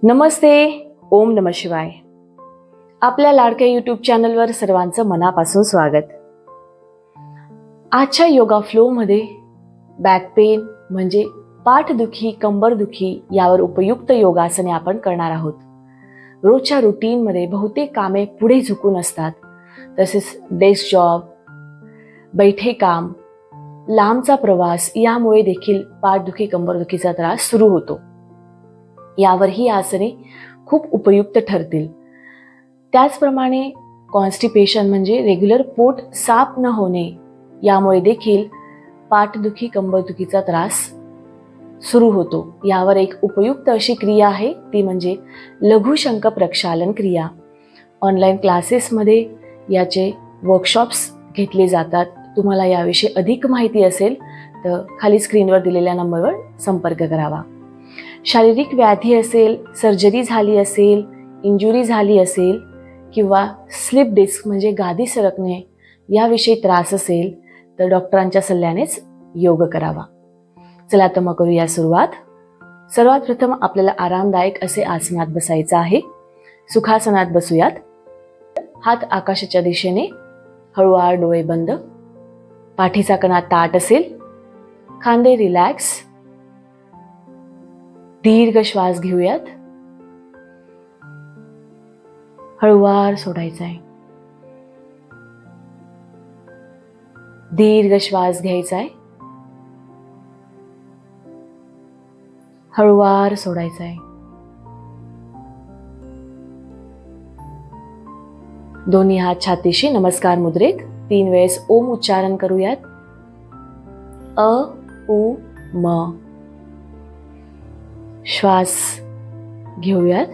नमस्ते. ओम नमः शिवाय. आपल्या लाडक्या यूट्यूब चॅनलवर सर्वांचं मनापासून स्वागत. आजच्या योगा फ्लो मध्ये बॅक पेन म्हणजे पाठदुखी, कंबरदुखी यावर उपयुक्त योगासने आपण करणार आहोत. रोजच्या रुटीन मध्ये बहुतेक कामे पुढे झुकून असतात. तसेच डेस्क जॉब, बैठे काम, लांबचा प्रवास यामुळे देखील पाठदुखी, कंबरदुखीचा त्रास सुरू होतो. यावर ही आसने खूप उपयुक्त ठरतील. त्याचप्रमाणे कॉन्स्टिपेशन म्हणजे रेग्युलर पोट साफ न होणे यामुळे देखील पाठदुखी, कंबरदुखीचा त्रास सुरू होतो. यावर एक उपयुक्त अशी क्रिया आहे, ती म्हणजे लघुशंख प्रक्षालन क्रिया. ऑनलाईन क्लासेसमध्ये याचे वर्कशॉप्स घेतले जातात. तुम्हाला याविषयी अधिक माहिती असेल तर खाली स्क्रीनवर दिलेल्या नंबरवर संपर्क करावा. शारीरिक व्याधी असेल, सर्जरी झाली असेल, इंजुरी झाली असेल किंवा स्लिप डिस्क म्हणजे गादी सरकणे याविषयी त्रास असेल तर डॉक्टरांच्या सल्ल्यानेच योग करावा. चला तर मग करूया सुरुवात. सर्वात प्रथम आपल्याला आरामदायक असे आसनात बसायचं आहे. सुखासनात बसूयात. हात आकाशाच्या दिशेने, हळूवार डोळे बंद. पाठीचा कणा ताठ असेल, खांदे रिलॅक्स. दीर्घ श्वास घेऊयात. हळूवार सोडायचा आहे. दीर्घ श्वास घ्यायचा आहे. हळूवार सोडायचा आहे. दोन्ही हात छातीशी नमस्कार मुद्रेत 3 वेळेस ओम उच्चारण करूयात. अ उ म. श्वास घेऊयात.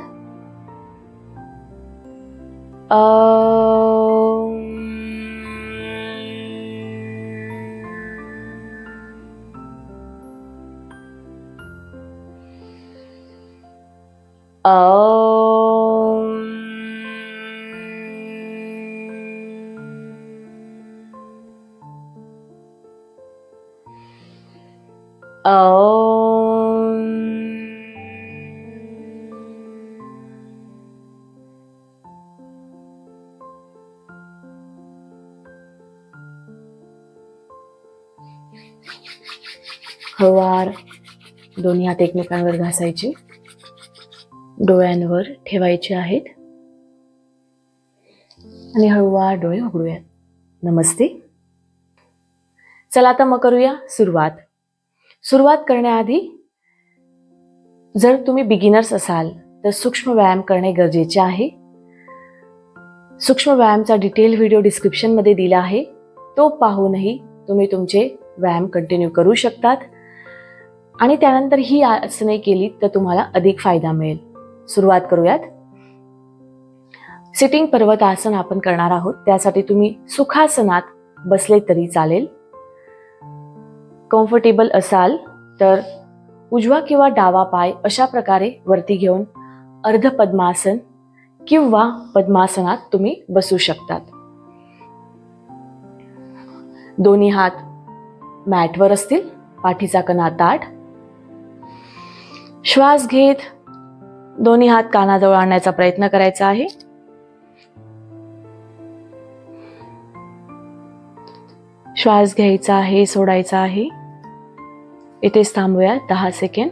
हळूवार दोन्ही हात एकमेकांवर घासायचे, डोळ्यांवर ठेवायचे आहेत आणि हळूवार डोळे उघडूयात. नमस्ते. चला तर मग करूया सुरुवात. सुरुवात करण्याआधी जर तुम्ही बिगिनर्स असाल तर सूक्ष्म व्यायाम करणे गरजेचे आहे. सूक्ष्म व्यायामचा डिटेल व्हिडिओ डिस्क्रिप्शन मध्ये दिला आहे. तो पाहूनही तुम्ही तुमचे व्यायाम कंटिन्यू करू शकतात आणि त्यानंतर ही आसने केली तर तुम्हाला अधिक फायदा मिळेल. सुरुवात करूयात. सिटिंग पर्वत आसन आपण करणार आहोत. त्यासाठी तुम्ही सुखासनात बसले तरी चालेल. कम्फर्टेबल असाल तर उजवा किंवा डावा पाय अशा प्रकारे वरती घेऊन अर्ध पद्मासन किंवा पद्मासनात तुम्ही बसू शकतात. दोन्ही हात मॅटवर असतील. पाठीचा कणा ताठ. श्वास घेत दोन्ही हात कानाजवळ आणण्याचा प्रयत्न करायचा आहे. श्वास घ्यायचा आहे, सोडायचा आहे. इथेच थांबूया 10 सेकंड.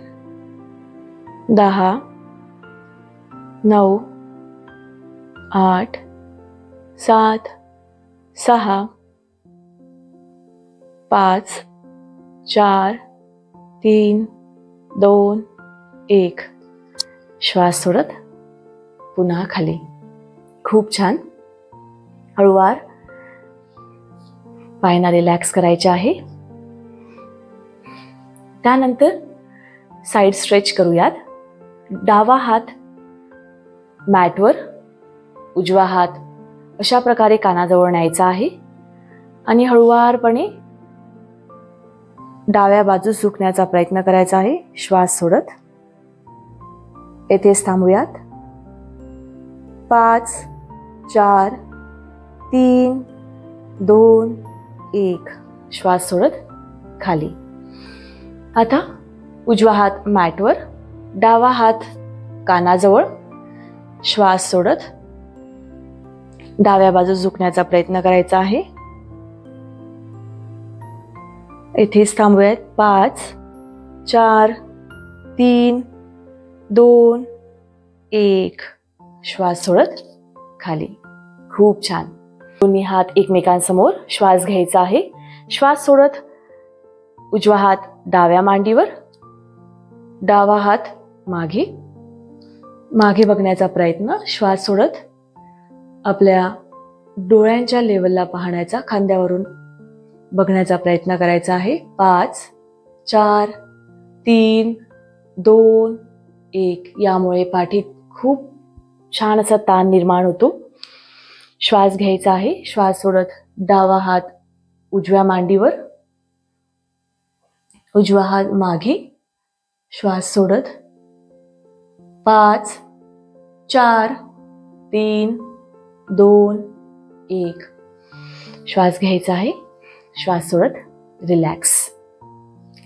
10, 9, 8, 7, 6, 5, 4, 3, 2, 1. श्वास सोडत पुन्हा खाली. खूप छान. हळूवार पायांना रिलॅक्स करायचे आहे. त्यानंतर साइड स्ट्रेच करूयात. डावा हात मॅटवर, उजवा हात अशा प्रकारे कानाजवळ न्यायचा आहे आणि हळूवारपणे डाव्या बाजूस झुकण्याचा प्रयत्न करायचा आहे. श्वास सोडत येथेच थांबूयात. 5, 4, 3, 2, 1. श्वास सोडत खाली. आता उजवा हात मॅटवर, डावा हात कानाजवळ. श्वास सोडत डाव्या बाजूस झुकण्याचा प्रयत्न करायचा आहे. इथेच थांबूयात. 5 4 3 2 1. श्वास सोडत खाली. खूप छान. दोन्ही हात एकमेकांसमोर. श्वास घ्यायचा आहे. श्वास सोडत उजवा हात डाव्या मांडीवर, डावा हात मागे. मागे बघण्याचा प्रयत्न. श्वास सोडत आपल्या डोळ्यांच्या लेवलला पाहण्याचा, खांद्यावरून बघण्याचा प्रयत्न करायचा आहे. 5 4 3 2 1. यामुळे पाठीत खूप छान असा ताण निर्माण होतो. श्वास घ्यायचा आहे. श्वास सोडत डावा हात उजव्या मांडीवर, उजवा हात मागे. श्वास सोडत 5 4 3 2 1. श्वास घ्यायचा आहे. श्वास सोडत रिलॅक्स.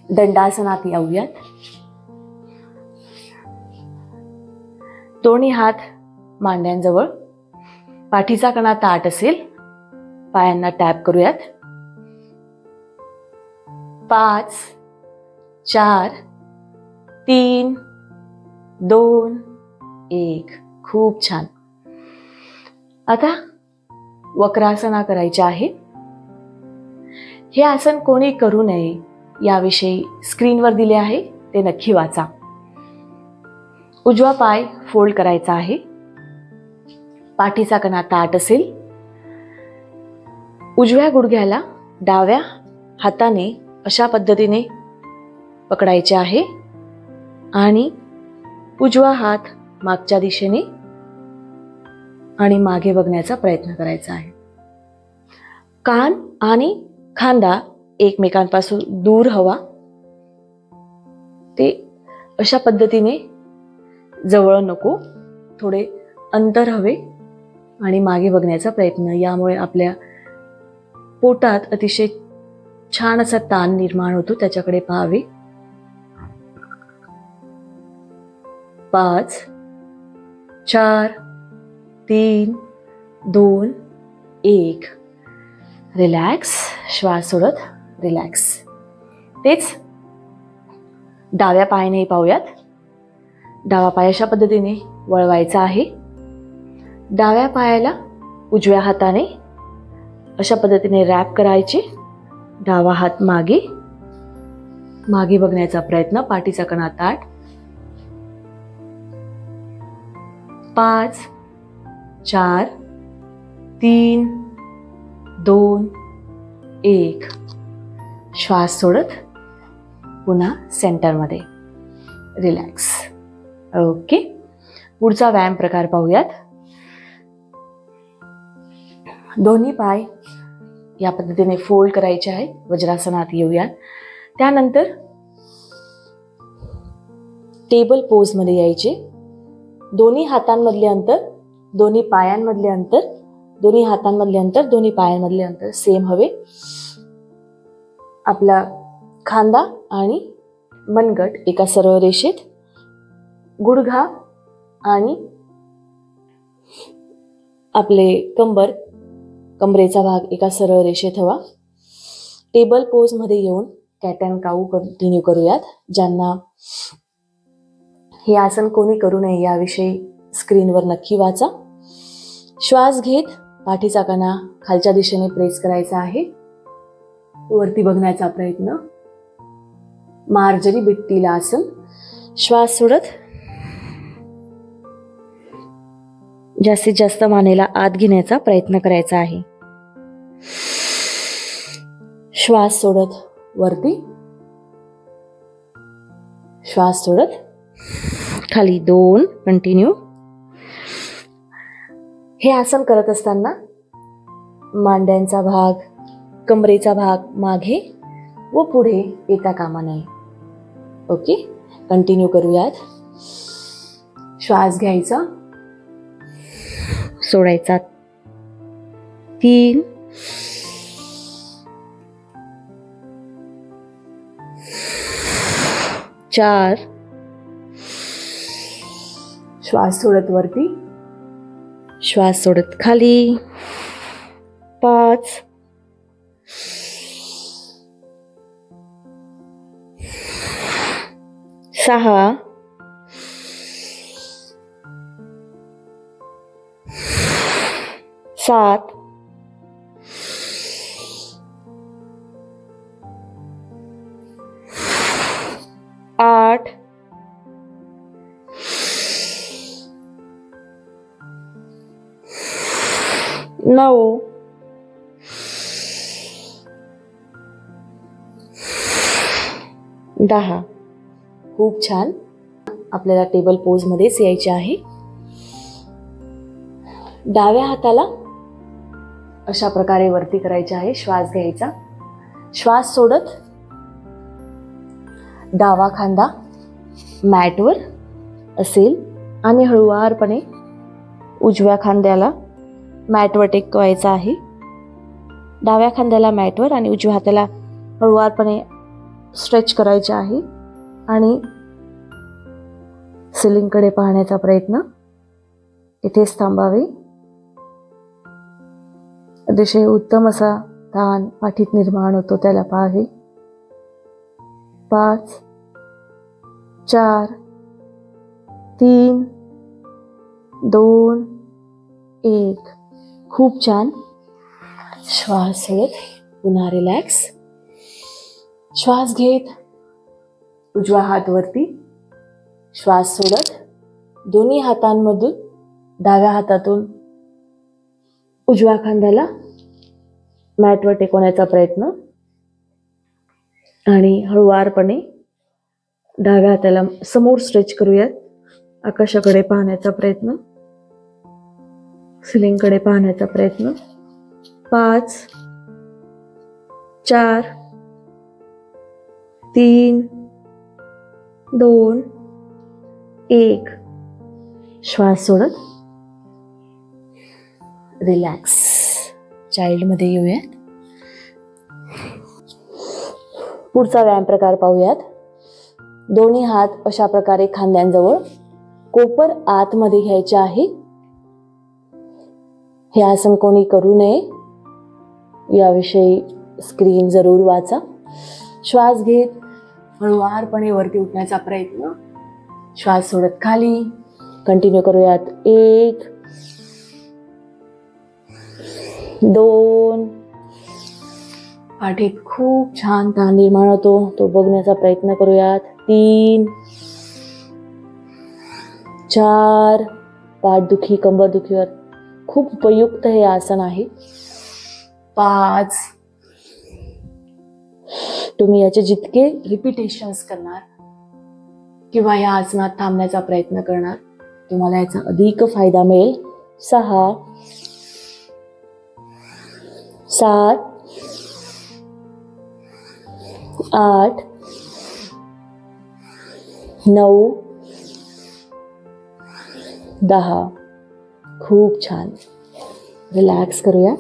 दंडासनात येऊयात. दोन्ही हात मांड्यांजवळ. पाठीचा कणा ताठ असेल. पायांना टॅप करूयात. 5 4 3 2 1. खूप छान. आता वक्रासना करायची आहे. हे आसन कोणी करू नये याविषयी स्क्रीनवर दिले आहे, ते नक्की वाचा. उजवा पाय फोल्ड करायचा आहे. पाठीचा कणा ताठ असेल. उजव्या गुडघ्याला डाव्या हाताने अशा पद्धतीने पकडायचे आहे आणि उजवा हात मागच्या दिशेने आणि मागे बघण्याचा प्रयत्न करायचा आहे. कान आणि खांदा एकमेकांपासून दूर हवा. ते अशा पद्धतीने जवळ नको, थोडे अंतर हवे आणि मागे बघण्याचा प्रयत्न. यामुळे आपल्या पोटात अतिशय छान असा ताण निर्माण होतो, त्याच्याकडे पाहावे. 5 4 3 2 1. रिलॅक्स. श्वास सोडत रिलॅक्स. तेच डाव्या पायाने पाहूयात. डावा पाय अशा पद्धतीने वळवायचा आहे. डाव्या पायाला उजव्या हाताने अशा पद्धतीने रॅप करायचे. डावा हात मागे, मागे बघण्याचा प्रयत्न. पाठीचा कणा ताठ. 5 4 3 2 1. श्वास सोडत पुन्हा सेंटरमध्ये. रिलॅक्स. ओके. पुढचा व्यायाम प्रकार पाहूयात. दोन्ही पाय या पद्धतीने फोल्ड करायचे आहे. वज्रासनात येऊयात. त्यानंतर टेबल पोज मध्ये यायचे. दोन्ही हातांमधले अंतर, दोन्ही पायांमधले अंतर, दोन्ही हातांमधले अंतर, दोन्ही पायांमधले अंतर सेम हवे. आपला खांदा आणि मनगट एका सरळ रेषेत. गुडघा आणि आपले कमरेचा भाग एका सरळ रेषेत हवा. टेबल पोज मध्ये येऊन कॅट अँड काऊ कंटिन्यू करूयात. ज्यांना हे आसन कोणी करू नये याविषयी स्क्रीनवर नक्की वाचा. श्वास घेत पाठीचा कणा खालच्या दिशेने प्रेस करायचा आहे. वरती बघण्याचा प्रयत्न. मार्जरी भित्तीला आसन. श्वास सोडत जास्तीत जास्त मानेला आत घेण्याचा प्रयत्न करायचा आहे. श्वास सोडत वरती. श्वास सोडत खाली. 2. कंटिन्यू. हे आसन करत असताना मांड्यांचा भाग, कमरेचा भाग मागे व पुढे येता कामा नये. ओके. कंटिन्यू करूयात. श्वास घ्यायचा, सोडायचा. 3 4 श्वास सोडत वरती, श्वास सोडत खाली. 5 6 7 8 9 10. खूप छान. आपल्याला टेबल पोज मध्येच यायचे आहे. डाव्या हाताला अशा प्रकारे वरती करायचे आहे. श्वास घ्यायचा, श्वास सोडत डावा खांदा मॅटवर असेल आणि हळुवारपणे उजव्या खांद्याला मॅटवर टेकवायचा आहे. डाव्या खांद्याला मॅटवर आणि उजव्या हाताला हळुवारपणे स्ट्रेच करायचे आहे आणि सिलिंगकडे पाहण्याचा प्रयत्न. इथेच थांबावे. अतिशय उत्तम असा ताण पाठीत निर्माण होतो, त्याला पाहावे. 5 4 3 2 1. खूप छान. श्वास सोडत पुन्हा रिलॅक्स. श्वास घेत उजवा हात वरती, श्वास सोडत दोन्ही हातांमधून डाव्या हातातून उजव्या खांद्याला मॅटवर टेकवण्याचा प्रयत्न आणि हळुवारपणे डाव्या हाताला समोर स्ट्रेच करूयात. आकाशाकडे पाहण्याचा प्रयत्न, सिलिंगकडे पाहण्याचा प्रयत्न. 5 4 3 2 1. श्वास सोडत रिलॅक्स. चाइल्ड मध्ये येऊयात. पुढचा व्यायाम प्रकार पाहूयात. दोन्ही हात अशा प्रकारे खांद्यांजवळ, कोपर आतमध्ये घ्यायचे आहे. हे आसन कोणी करू नये याविषयी स्क्रीन जरूर वाचा. श्वास घेत हळुवारपणे वरती उठण्याचा प्रयत्न, श्वास सोडत खाली. कंटिन्यू करूयात. 1 2. पाठीत खूप छान ताण निर्माण होतो, तो बघण्याचा प्रयत्न करूयात. 3 4. पाठदुखी कंबरदुखीवर खूप उपयुक्त हे आसन आहे. 5. तुम्ही याचे जितके रिपिटेशन्स करणार किंवा या आसनात थांबण्याचा प्रयत्न करणार, तुम्हाला याचा अधिक फायदा मिळेल. 6 7 8 9 10. खूप छान. रिलॅक्स करूया.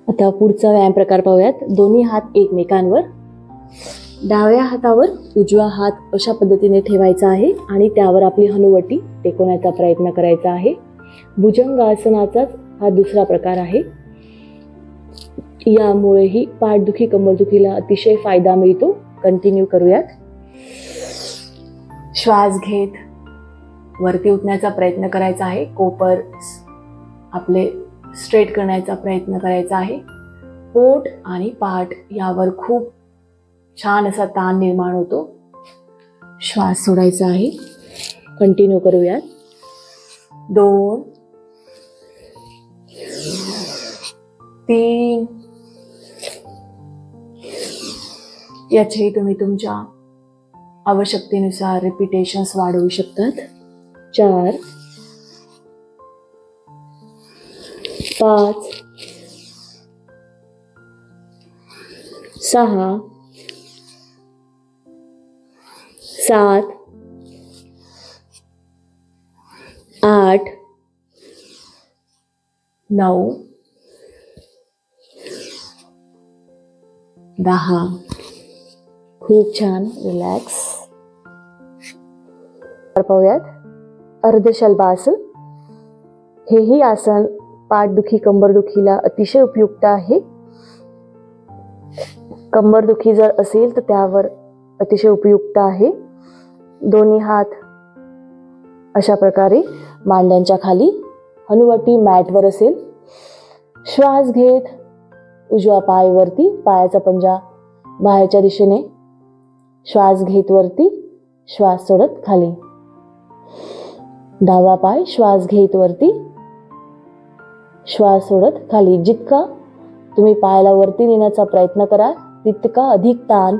आता पुढचा व्यायाम प्रकार पाहूयात. दोन्ही हात एकमेकांवर, डाव्या हातावर उजवा हात अशा पद्धतीने ठेवायचा आहे आणि त्यावर आपली हनुवटी टेकवण्याचा प्रयत्न करायचा आहे. भुजंगासनाचाच हा दुसरा प्रकार आहे. यामुळेही पाठदुखी कंबरदुखीला अतिशय फायदा मिळतो. कंटिन्यू करूयात. श्वास घेत वरती उठण्याचा प्रयत्न करायचा आहे. कोपर आपले स्ट्रेट करण्याचा प्रयत्न करायचा आहे. पोट आणि पाठ यावर खूप छान असा ताण निर्माण होतो. श्वास सोडायचा आहे. कंटिन्यू करूयात. 2 3. याचे तुम्ही तुमच्या आवश्यकतेनुसार रिपिटेशन्स वाढवू शकतात. 4 5 6 7 8 9 10. खूप छान. रिलॅक्स. पाहूयात अर्धशल्भासन. हेही आसन पाठदुखी कंबरदुखीला अतिशय उपयुक्त आहे. कंबरदुखी जर असेल तर त्यावर अतिशय उपयुक्त आहे. दोन्ही हात अशा प्रकारे मांड्यांच्या खाली हनुवटी मॅटवर असेल. श्वास घेत उजवा पाय वरती, पायाचा पंजा बाहेरच्या दिशेने. श्वास घेत वरती, श्वास सोडत खाली. डावा पाय श्वास घेत वरती, श्वास सोडत खाली. जितका तुम्ही पायाला वरती नेण्याचा प्रयत्न कराल तितका अधिक ताण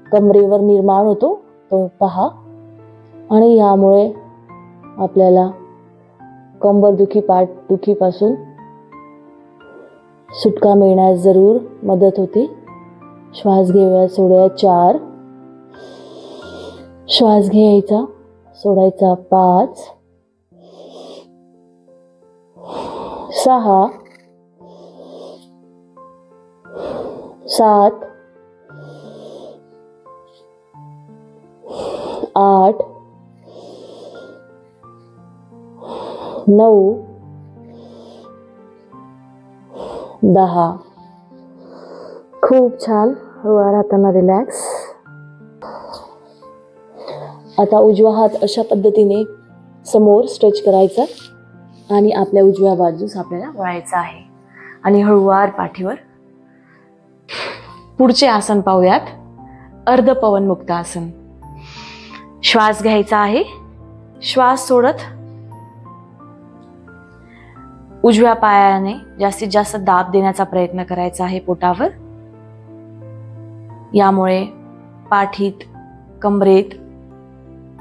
कमरेवर निर्माण होतो तो पहा. आणि यामुळे आपल्याला कंबरदुखी पाठदुखीपासून सुटका मिळण्यास जरूर मदत होते. श्वास घेऊया, सोडूया. 4. श्वास घ्यायचा, सोडायचा. 5. 6. 7. 8. 9. 10. खूप छान. हळूवार हातांना रिलॅक्स. आता उजवा हात अशा पद्धतीने समोर स्ट्रेच करायचा आणि आपल्या उजव्या बाजूस आपल्याला वळायचं आहे आणि हळूवार पाठीवर. पुढचे आसन पाहूयात. अर्ध पवनमुक्त आसन. श्वास घ्यायचा आहे. श्वास सोडत उजव्या पायाने जास्तीत जास्त दाब देण्याचा प्रयत्न करायचा आहे पोटावर. यामुळे पाठीत कमरेत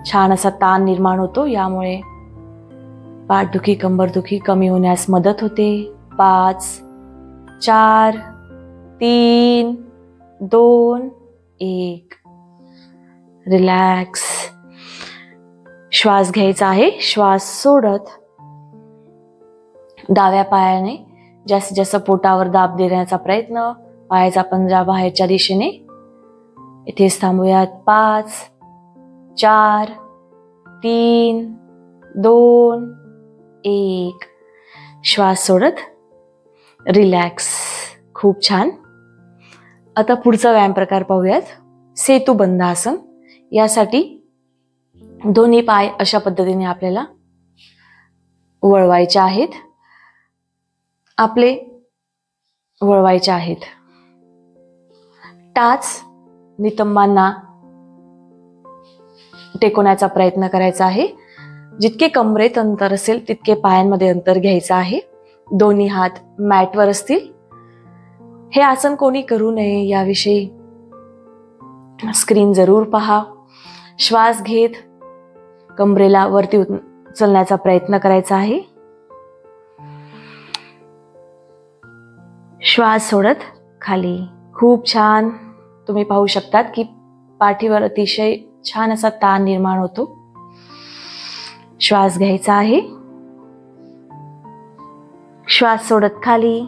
छान असा ताण निर्माण होतो. यामुळे पाठदुखी कंबरदुखी कमी होण्यास मदत होते. 5, 4, 3, 2, 1. रिलॅक्स. श्वास घ्यायचा आहे. श्वास सोडत डाव्या पायाने जास्तीत जास्त पोटावर दाब देण्याचा प्रयत्न. पायाचा पंजा बाहेरच्या दिशेने. इथेच थांबूयात. 5, 4, 3, 2, 1. श्वास सोडत रिलॅक्स. खूप छान. आता पुढचा व्यायाम प्रकार पाहूयात. सेतुबंध आसन. यासाठी दोन्ही पाय अशा पद्धतीने आपल्याला वळवायचे आहेत. आपले वळवायचे आहेत. टाच नितंबांना टेकवण्याचा प्रयत्न करायचा आहे. जितके कमरेत अंतर असेल तितके पायांमध्ये अंतर घ्यायचं आहे. दोन्ही हात मॅटवर असतील. हे आसन कोणी करू नये याविषयी स्क्रीन जरूर पहा. श्वास घेत कमरेला वरती उचलण्याचा प्रयत्न करायचा आहे. श्वास सोडत खाली. खूप छान. तुम्ही पाहू शकतात की पाठीवर अतिशय छान असा ताण निर्माण होतो. श्वास घ्यायचा आहे. श्वास सोडत खाली.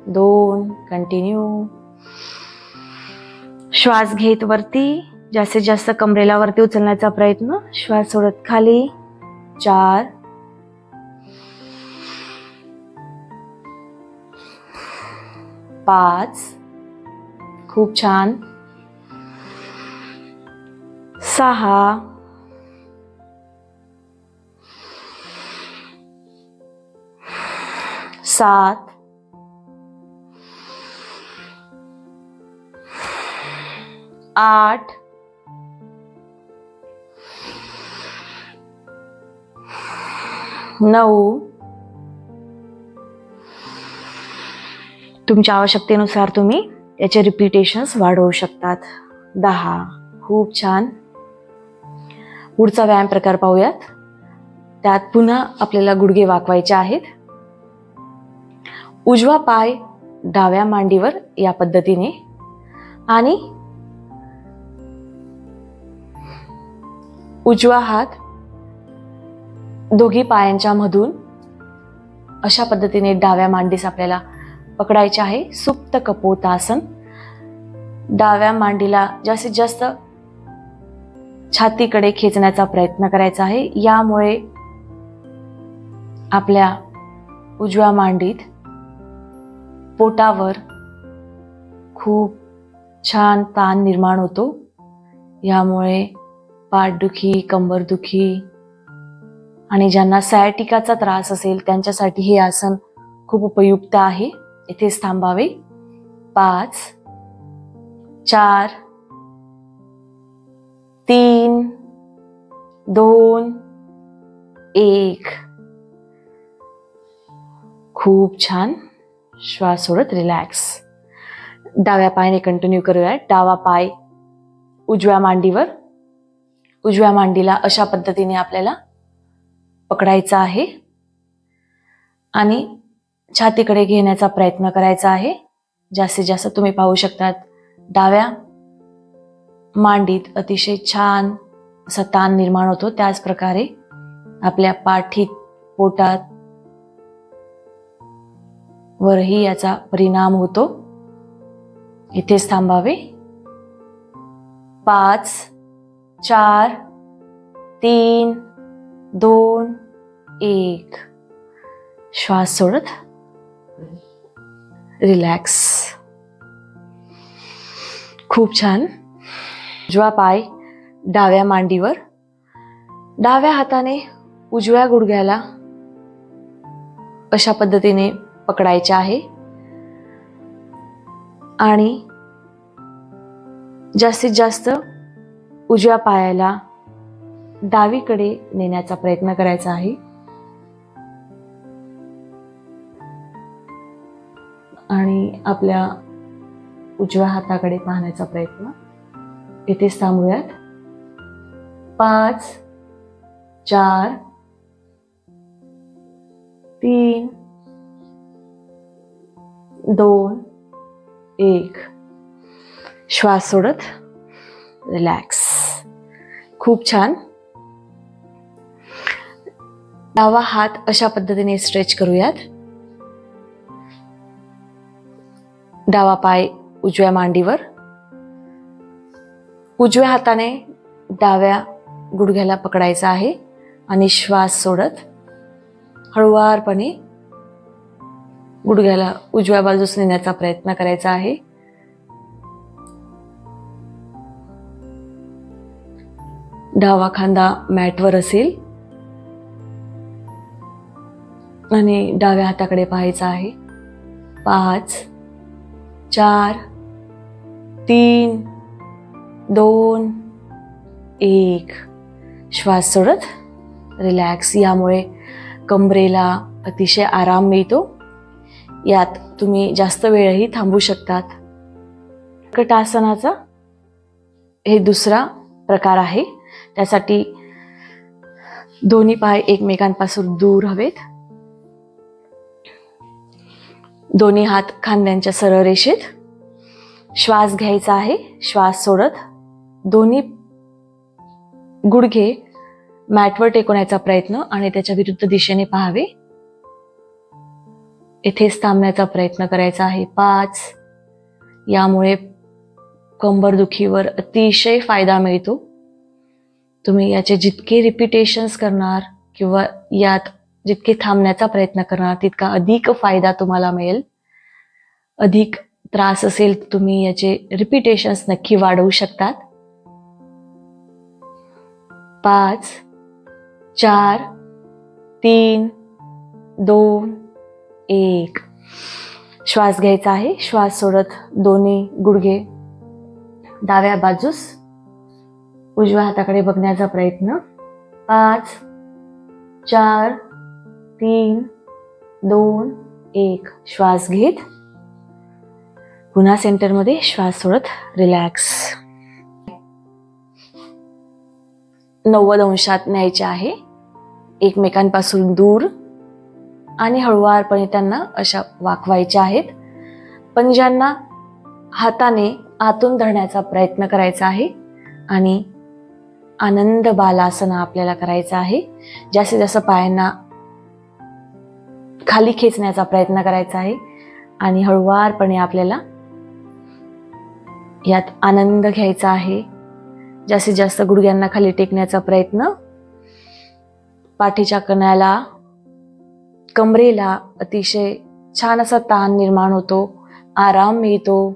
2. कंटिन्यू. श्वास घेत वरती, जास्तीत जास्त कमरेला वरती उचलण्याचा प्रयत्न. श्वास सोडत खाली. 4. 5. खूप छान. 6. 7. 8. 9. तुमच्या आवश्यकतेनुसार तुम्ही याचे रिपिटेशन्स वाढवू शकतात. 10. खूप छान. पुढचा व्यायाम प्रकार पाहूयात. त्यात पुन्हा आपल्याला गुडघे वाकवायचे आहेत. उजवा पाय डाव्या मांडीवर या पद्धतीने आणि उजवा हात दोघी पायांच्या मधून अशा पद्धतीने डाव्या मांडीस आपल्याला पकडायचे आहे. सुप्त कपोतासन. डाव्या मांडीला जास्तीत जास्त छातीकडे खेचण्याचा प्रयत्न करायचा आहे. यामुळे आपल्या उजव्या मांडीत पोटावर खूप छान ताण निर्माण होतो. यामुळे पाठदुखी, कंबरदुखी आणि ज्यांना सायटिकाचा त्रास असेल त्यांच्यासाठी हे आसन खूप उपयुक्त आहे. इथेच थांबावे. 5 4 3 2 1. खूप छान. श्वास सोडत रिलॅक्स. डाव्या पायाने कंटिन्यू करूया. डावा पाय उजव्या मांडीवर, उजव्या मांडीला अशा पद्धतीने आपल्याला पकडायचा आहे आणि छातीकडे घेण्याचा प्रयत्न करायचा आहे. जास्तीत जास्त तुम्ही पाहू शकतात डाव्या मांडीत अतिशय छान असा ताण निर्माण होतो. त्याच प्रकारे आपल्या पाठीत, पोटात वरही याचा परिणाम होतो. इथेच थांबावे. 5 4 3 2 1. श्वास सोडत रिलॅक्स. खूप छान. उजवा पाय डाव्या मांडीवर, डाव्या हाताने उजव्या गुडघ्याला अशा पद्धतीने पकडायचे आहे आणि जास्तीत जास्त उजव्या पायाला डावीकडे नेण्याचा प्रयत्न करायचा आहे. आणि आपल्या उजव्या हाताकडे पाहण्याचा प्रयत्न. इथेच थांबूयात. 5 4 3 2 1. श्वास सोडत रिलॅक्स. खूप छान. डावा हात अशा पद्धतीने स्ट्रेच करूयात. डावा पाय उजव्या मांडीवर, उजव्या हाताने डाव्या गुडघ्याला पकडायचा आहे आणि श्वास सोडत हळुवारपणे गुडघ्याला उजव्या बाजूस नेण्याचा प्रयत्न करायचा आहे. डावा खांदा मॅटवर असेल आणि डाव्या हाताकडे पाहायचा आहे. 5 4 3 2 1. श्वास सोडत रिलॅक्स. यामुळे कंबरेला अतिशय आराम मिळतो. यात तुम्ही जास्त वेळही थांबू शकतात. कर्कटासनाचा हे दुसरा प्रकार आहे. त्यासाठी दोन्ही पाय एकमेकांपासून दूर हवेत. दोन्ही हात खांद्यांच्या सरळ रेषेत. श्वास घ्यायचा आहे. श्वास सोडत दोन्ही गुडघे मॅटवर टेकवण्याचा प्रयत्न आणि त्याच्या विरुद्ध दिशेने पाहावे. इथेच थांबण्याचा प्रयत्न करायचा आहे. 5. यामुळे कंबरदुखीवर अतिशय फायदा मिळतो. तुम्ही याचे जितके रिपिटेशन्स करणार किंवा यात जितके थांबण्याचा प्रयत्न करणार तितका अधिक फायदा तुम्हाला मिळेल. अधिक त्रास असेल तर तुम्ही याचे रिपिटेशन्स नक्की वाढवू शकतात. 5 4 3 2 1. श्वास घ्यायचा आहे. श्वास सोडत दोन्ही गुडघे डाव्या बाजूस उजव्या हाताकडे बघण्याचा प्रयत्न. 5 4 3 2 1. श्वास घेत पुन्हा सेंटरमध्ये श्वास सोडत रिलॅक्स. 90 अंशात न्यायचे आहे. एकमेकांपासून दूर आणि हळुवारपणे त्यांना अशा वाकवायच्या आहेत. पंजांना हाताने आतून धरण्याचा प्रयत्न करायचा आहे आणि आनंद बालासना आपल्याला करायचा आहे. जास्तीत जास्त पायांना खाली खेचण्याचा प्रयत्न करायचा आहे आणि हळुवारपणे आपल्याला यात आनंद घ्यायचा आहे. जास्तीत जास्त गुडघ्यांना खाली टेकण्याचा प्रयत्न. पाठीच्या कण्याला, कमरेला अतिशय छान असा ताण निर्माण होतो, आराम मिळतो.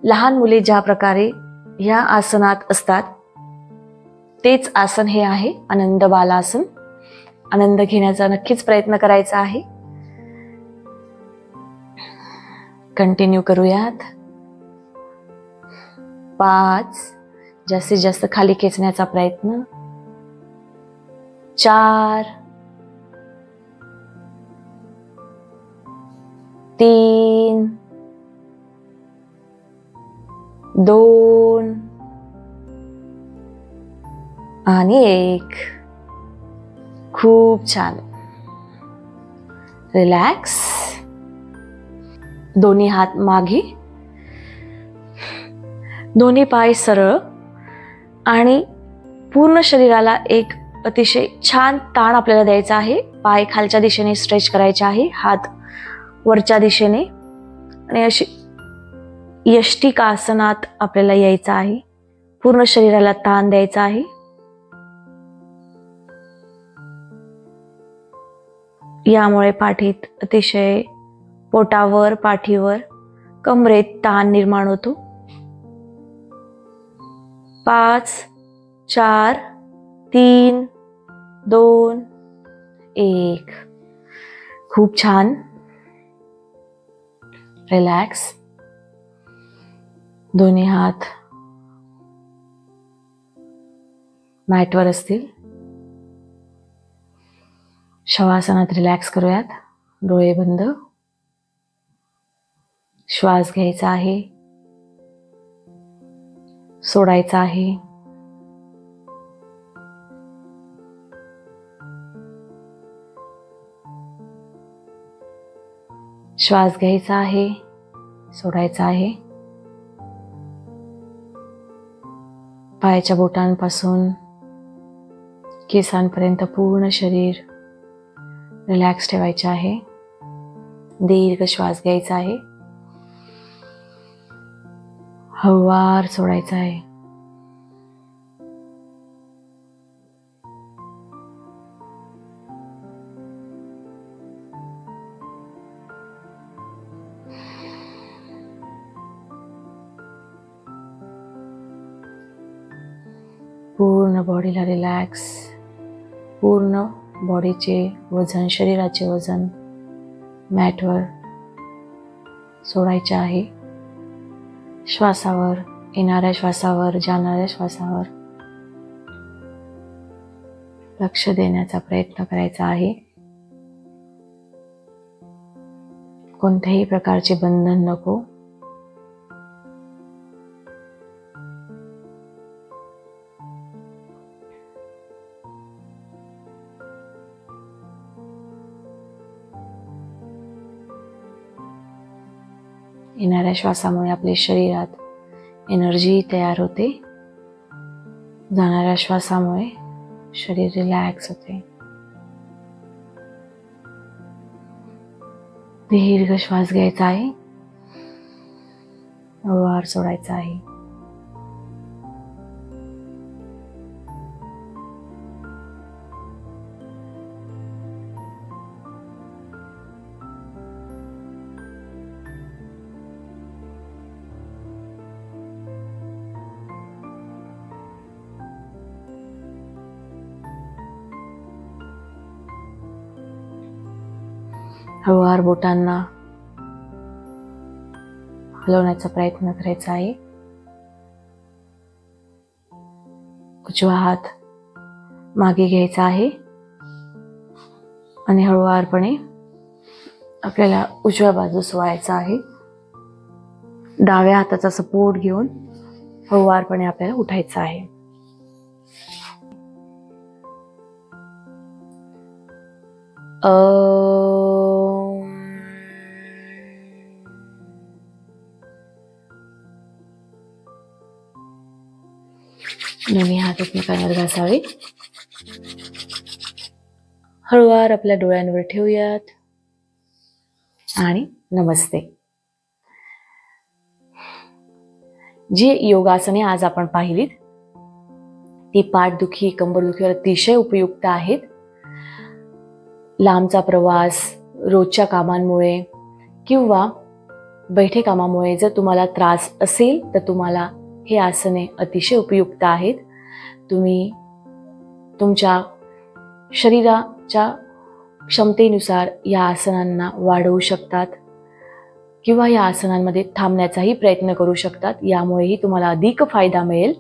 लहान मुले ज्या प्रकारे या आसनात असतात तेच आसन हे आहे आनंद बालासन. आनंद घेण्याचा नक्कीच प्रयत्न करायचा आहे. कंटिन्यू करूयात. 5, जास्तीत जास्त खाली खेचण्याचा प्रयत्न. 4, 3, 2 आणि 1. खूप छान. रिलॅक्स. दोन्ही हात मागे, दोन्ही पाय सरळ आणि पूर्ण शरीराला एक अतिशय छान ताण आपल्याला द्यायचा आहे. पाय खालच्या दिशेने स्ट्रेच करायचे आहे, हात वरच्या दिशेने, आणि अशी यष्टिकासनात आपल्याला यायचं आहे. पूर्ण शरीराला ताण द्यायचा आहे. यामुळे पाठीत अतिशय, पोटावर, पाठीवर, कमरेत ताण निर्माण होतो. 5, 4, 3, 2, 1. खूप छान. रिलॅक्स. दोन्ही हात मॅटवर असतील. शवासनात रिलॅक्स करूयात. डोळे बंद. श्वास घ्यायचा आहे, सोडायचा आहे. श्वास घ्यायचा आहे, सोडायचा आहे. पायाच्या बोटांपासून केसांपर्यंत पूर्ण शरीर रिलॅक्स ठेवायचे आहे. दीर्घ श्वास घ्यायचा आहे, हळूवार सोडायचा आहे. पूर्ण बॉडीला रिलॅक्स. पूर्ण बॉडीचे वजन, शरीराचे वजन मॅटवर सोडायचे आहे. श्वासावर, येणाऱ्या श्वासावर, जाणाऱ्या श्वासावर लक्ष देण्याचा प्रयत्न करायचा आहे. कोणत्याही प्रकारचे बंधन नको. येणाऱ्या श्वासामुळे आपल्या शरीरात एनर्जी तयार होते. जाणाऱ्या श्वासामुळे शरीर रिलॅक्स होते. दीर्घ श्वास घ्यायचा आहे, हळूवार सोडायचा आहे. हळूवार बोटांना हलवण्याचा प्रयत्न करायचा आहे. उजवा हात मागे घ्यायचा आहे आणि हळूवारपणे आपल्याला उजव्या बाजूस वळायचा आहे. डाव्या हाताचा सपोर्ट घेऊन हळूवारपणे आपल्याला उठायचं आहे. दोन्ही हात एकमेकांवर घासावे. हळूवार आपल्या डोळ्यांवर ठेवूयात आणि नमस्ते. जी योगासने आज आपण पाहिलीत ती पाठदुखी कंबरदुखीवर अतिशय उपयुक्त आहेत. लांबचा प्रवास, रोजच्या कामांमुळे किंवा बैठे कामामुळे जर तुम्हाला त्रास असेल तर तुम्हाला हे आसने अतिशय उपयुक्त आहेत. तुम्ही तुमच्या शरीराच्या क्षमतेनुसार या आसनांना वाढवू शकतात किंवा या आसनांमध्ये थांबण्याचाही प्रयत्न करू शकतात. यामुळेही तुम्हाला अधिक फायदा मिळेल.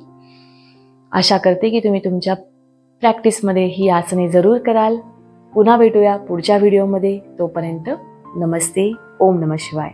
आशा करते की तुम्ही तुमच्या प्रॅक्टिसमध्ये ही आसने जरूर कराल. पुन्हा भेटूया पुढच्या व्हिडिओमध्ये. तोपर्यंत नमस्ते. ओम नमः शिवाय.